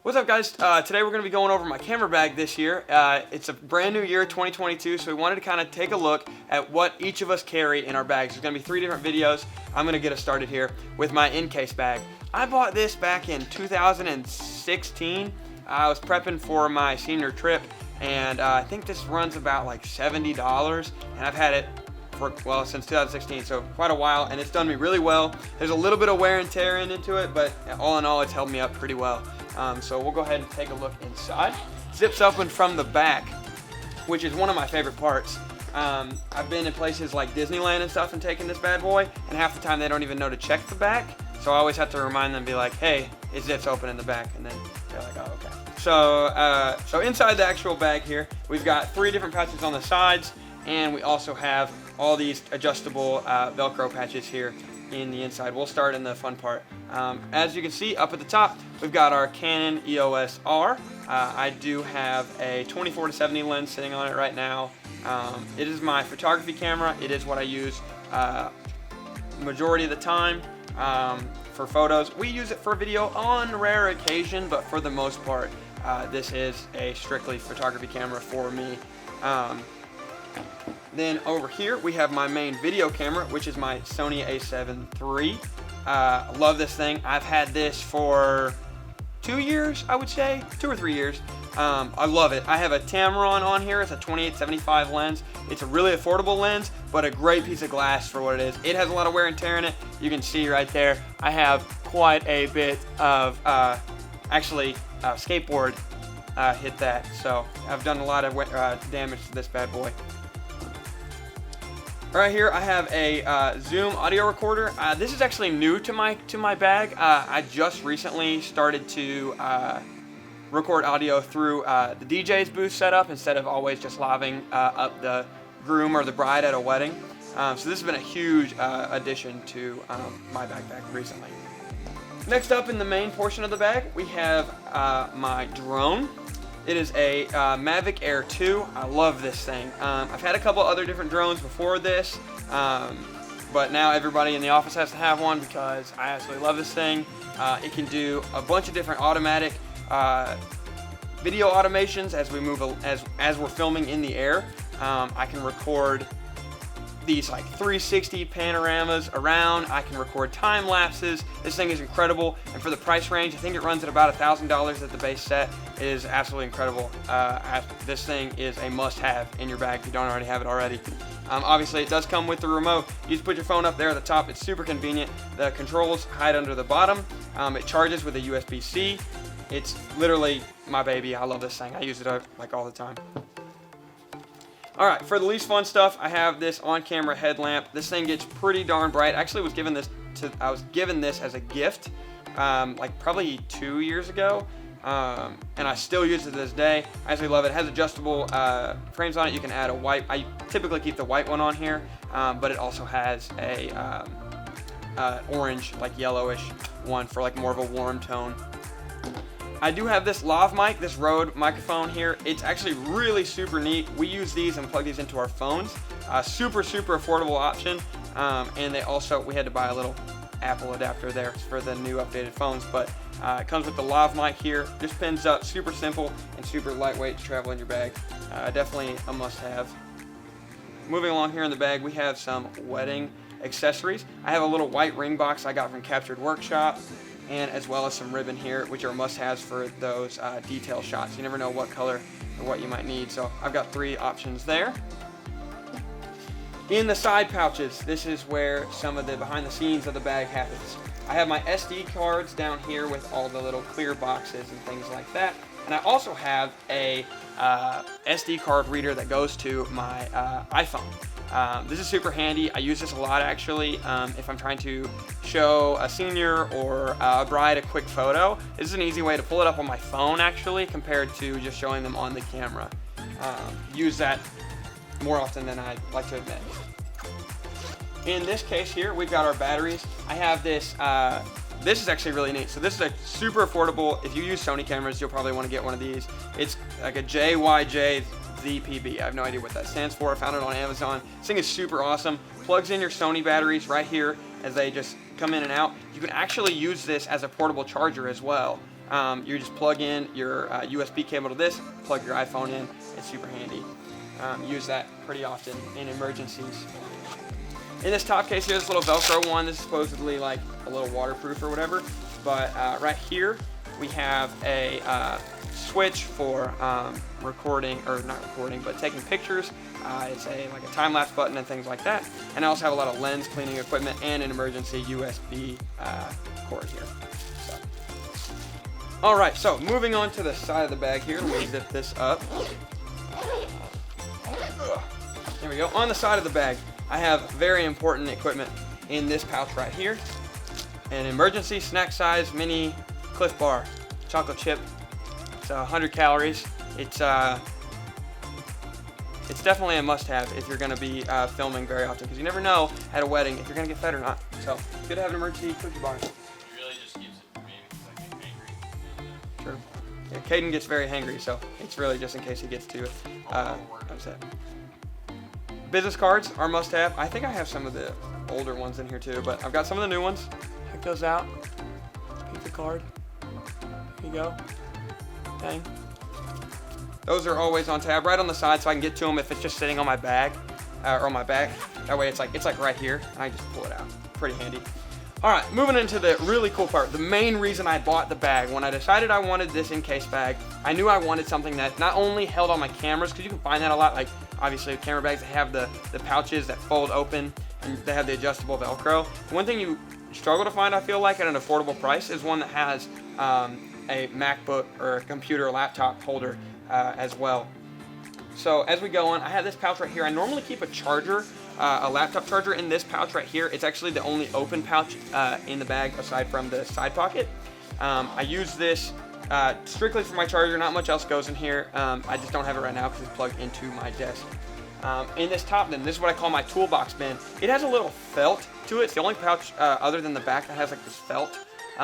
What's up, guys? Today we're going to be going over my camera bag this year. It's a brand new year, 2022, so we wanted to kind of take a look at what each of us carry in our bags. There's going to be 3 different videos. I'm going to get us started here with my in-case bag. I bought this back in 2016. I was prepping for my senior trip, and I think this runs about like $70, and I've had it for, well, since 2016, so quite a while, and it's done me really well. There's a little bit of wear and tear into it, but all in all, it's held me up pretty well. So we'll go ahead and take a look inside. Zips open from the back, which is one of my favorite parts. I've been in places like Disneyland and stuff and taken this bad boy, and half the time they don't even know to check the back. So I always have to remind them, be like, hey, it zips open in the back, and then they're like, oh, okay. So inside the actual bag here, we've got 3 different patches on the sides, and we also have all these adjustable Velcro patches here in the inside. We'll start in the fun part. As you can see up at the top, we've got our Canon EOS R. I do have a 24-70 lens sitting on it right now. It is my photography camera. It is what I use majority of the time for photos. We use it for video on rare occasion, but for the most part, this is a strictly photography camera for me. Then over here we have my main video camera, which is my Sony a7 III. Love this thing. I've had this for 2 years, I would say, 2 or 3 years. I love it. I have a Tamron on here. It's a 28-75 lens. It's a really affordable lens, but a great piece of glass for what it is. It has a lot of wear and tear in it. You can see right there, I have quite a bit of, skateboard hit that. So I've done a lot of damage to this bad boy. Right here I have a Zoom audio recorder. This is actually new to my bag. I just recently started to record audio through the DJ's booth setup instead of always just laving up the groom or the bride at a wedding. So this has been a huge addition to my backpack recently. Next up in the main portion of the bag, we have my drone. It is a Mavic Air 2. I love this thing. I've had a couple other different drones before this, but now everybody in the office has to have one because I absolutely love this thing. It can do a bunch of different automatic video automations as we move, as we're filming in the air. I can record these like 360 panoramas around. I can record time lapses. This thing is incredible, and for the price range, I think it runs at about $1,000 at the base set. It is absolutely incredible. This thing is a must-have in your bag if you don't already have it already. Obviously, it does come with the remote. You just put your phone up there at the top. It's super convenient. The controls hide under the bottom. It charges with a USB-C. It's literally my baby. I love this thing. I use it like all the time. All right, for the least fun stuff, I have this on-camera headlamp. This thing gets pretty darn bright. Actually, I was given this as a gift, like probably 2 years ago, and I still use it to this day. I absolutely love it. It has adjustable frames on it. You can add a white. I typically keep the white one on here, but it also has a orange, like yellowish one for like more of a warm tone. I do have this lav mic, this Rode microphone here. It's actually really super neat. We use these and plug these into our phones. Super affordable option. And we had to buy a little Apple adapter there for the new updated phones, but it comes with the lav mic here. Just pins up, super simple and super lightweight to travel in your bag. Definitely a must-have. Moving along here in the bag, we have some wedding accessories. I have a little white ring box I got from Captured Workshop, and as well as some ribbon here, which are must-haves for those detail shots. You never know what color or what you might need, so I've got 3 options there. In the side pouches, this is where some of the behind the scenes of the bag happens. I have my SD cards down here with all the little clear boxes and things like that, and I also have a SD card reader that goes to my iPhone. This is super handy. I use this a lot actually if I'm trying to show a senior or a bride a quick photo. This is an easy way to pull it up on my phone actually compared to just showing them on the camera. Use that more often than I like to admit. In this case here, we've got our batteries. I have this, this is actually really neat. So this is a super affordable, if you use Sony cameras, you'll probably want to get one of these. It's like a JYJ ZPB. I have no idea what that stands for. I found it on Amazon. This thing is super awesome. Plugs in your Sony batteries right here as they just come in and out. You can actually use this as a portable charger as well. You just plug in your USB cable to this, plug your iPhone in. It's super handy. Use that pretty often in emergencies. In this top case here, this little Velcro one, this is supposedly like a little waterproof or whatever. But right here, we have a switch for recording, or not recording, but taking pictures. It's like a time-lapse button and things like that. And I also have a lot of lens cleaning equipment and an emergency USB cord here. So. All right, so moving on to the side of the bag here, let me zip this up. There we go. On the side of the bag, I have very important equipment in this pouch right here. An emergency snack size mini Cliff Bar chocolate chip. It's 100 calories. It's definitely a must-have if you're going to be filming very often, because you never know at a wedding if you're going to get fed or not. So it's good to have an emergency cookie bar. It really just keeps it from me because I get hangry. True. Yeah, Caden gets very hangry, so it's really just in case he gets too upset. Business cards are must-have. I think I have some of the older ones in here too, but I've got some of the new ones. Check those out. Pizza card. Here you go. Dang. Those are always on tab, right on the side, so I can get to them if it's just sitting on my bag or on my back. That way, it's like right here, and I just pull it out. Pretty handy. All right, moving into the really cool part. The main reason I bought the bag, when I decided I wanted this in-case bag, I knew I wanted something that not only held on my cameras, because you can find that a lot, like obviously camera bags that have the pouches that fold open, and they have the adjustable Velcro. One thing you struggle to find, I feel like, at an affordable price is one that has a MacBook or a computer or laptop holder as well. So as we go on, I have this pouch right here. I normally keep a charger, a laptop charger in this pouch right here. It's actually the only open pouch in the bag aside from the side pocket. I use this strictly for my charger. Not much else goes in here. I just don't have it right now because it's plugged into my desk. In this top bin, this is what I call my toolbox bin. It has a little felt to it. It's the only pouch other than the back that has like this felt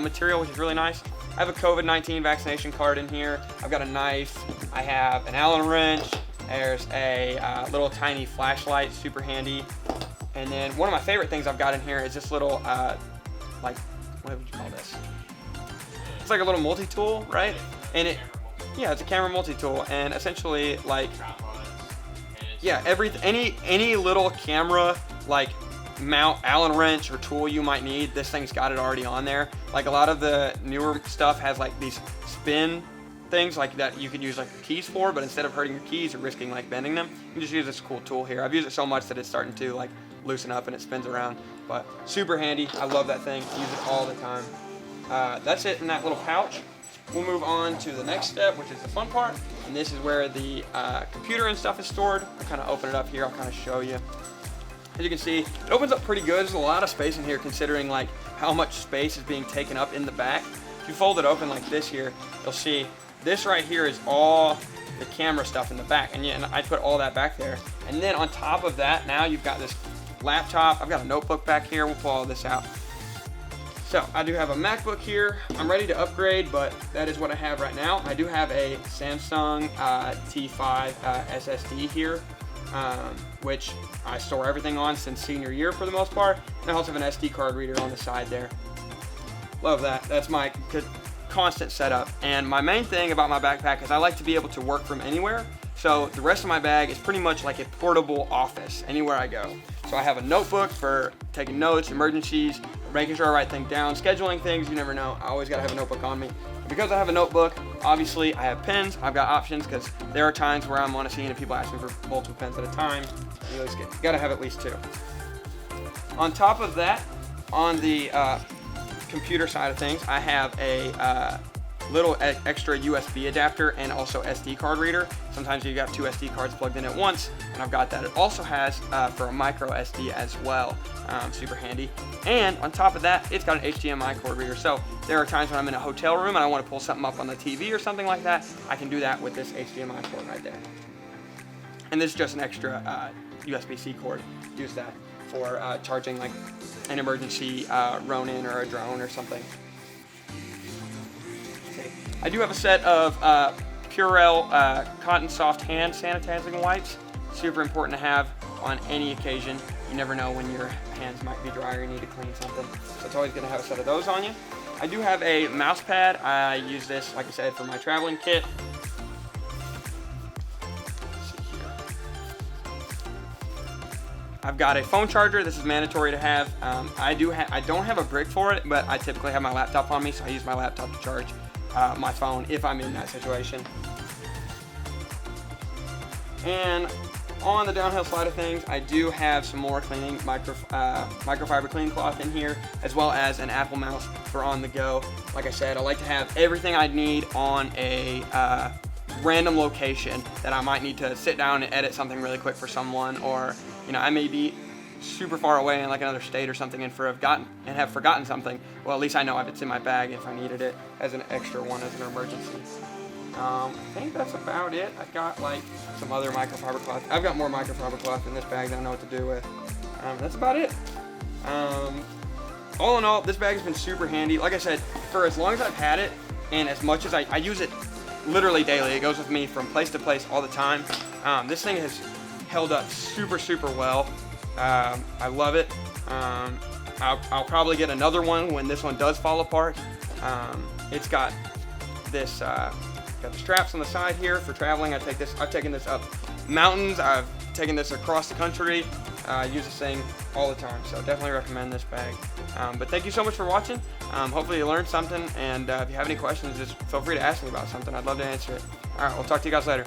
material, which is really nice. I have a COVID-19 vaccination card in here. I've got a knife. I have an Allen wrench. There's a little tiny flashlight, super handy. And then one of my favorite things I've got in here is this little, like, what would you call this? It's like a little multi-tool, right? And it's a camera multi-tool, and essentially, like, yeah, any little camera, like, mount, Allen wrench, or tool you might need, this thing's got it already on there. Like a lot of the newer stuff has like these spin things like that you could use like keys for, but instead of hurting your keys or risking like bending them, you can just use this cool tool here. I've used it so much that it's starting to like loosen up and it spins around, but super handy. I love that thing. Use it all the time. That's it in that little pouch. We'll move on to the next step, which is the fun part, and this is where the computer and stuff is stored. I'll kind of open it up here. I'll kind of show you. As you can see, it opens up pretty good. There's a lot of space in here considering like how much space is being taken up in the back. If you fold it open like this here, you'll see this right here is all the camera stuff in the back. And I put all that back there. And then on top of that, now you've got this laptop. I've got a notebook back here. We'll pull all this out. So I do have a MacBook here. I'm ready to upgrade, but that is what I have right now. I do have a Samsung T5 SSD here. Which I store everything on since senior year for the most part. And I also have an SD card reader on the side there. Love that. That's my constant setup. And my main thing about my backpack is I like to be able to work from anywhere. So the rest of my bag is pretty much like a portable office anywhere I go. So I have a notebook for taking notes, emergencies, making sure I write things down, scheduling things. You never know. I always got to have a notebook on me. Because I have a notebook, obviously I have pens. I've got options because there are times where I'm on a scene and people ask me for multiple pens at a time. You got to have at least two. On top of that, on the computer side of things, I have a little extra USB adapter and also SD card reader. Sometimes you got two SD cards plugged in at once, and I've got that. It also has for a micro SD as well. Super handy. And on top of that, it's got an HDMI cord reader. So there are times when I'm in a hotel room and I want to pull something up on the TV or something like that. I can do that with this HDMI cord right there. And this is just an extra USB-C cord. Use that for charging like an emergency Ronin or a drone or something. I do have a set of Purell cotton soft hand sanitizing wipes. Super important to have on any occasion. You never know when your hands might be dry or you need to clean something. So it's always good to have a set of those on you. I do have a mouse pad. I use this, like I said, for my traveling kit. I've got a phone charger. This is mandatory to have. I don't have a brick for it, but I typically have my laptop on me, so I use my laptop to charge my phone if I'm in that situation. And on the downhill side of things, I do have some more cleaning microfiber cleaning cloth in here, as well as an Apple mouse for on the go. Like I said, I like to have everything I need on a random location that I might need to sit down and edit something really quick for someone, or I may be super far away in like another state or something and have forgotten something. Well, at least I know if it's in my bag if I needed it as an extra one as an emergency. I think that's about it. I've got like some other microfiber cloth. I've got more microfiber cloth in this bag than I know what to do with. That's about it. All in all, this bag has been super handy. Like I said, for as long as I've had it and as much as I use it literally daily. It goes with me from place to place all the time. This thing has held up super, super well. I love it. I'll probably get another one when this one does fall apart. It's got this got the straps on the side here for traveling. I've taken this up mountains. I've taken this across the country. I use this thing all the time, so definitely recommend this bag. But thank you so much for watching. Hopefully you learned something, and if you have any questions, just feel free to ask me about something. I'd love to answer it. All right, we'll talk to you guys later.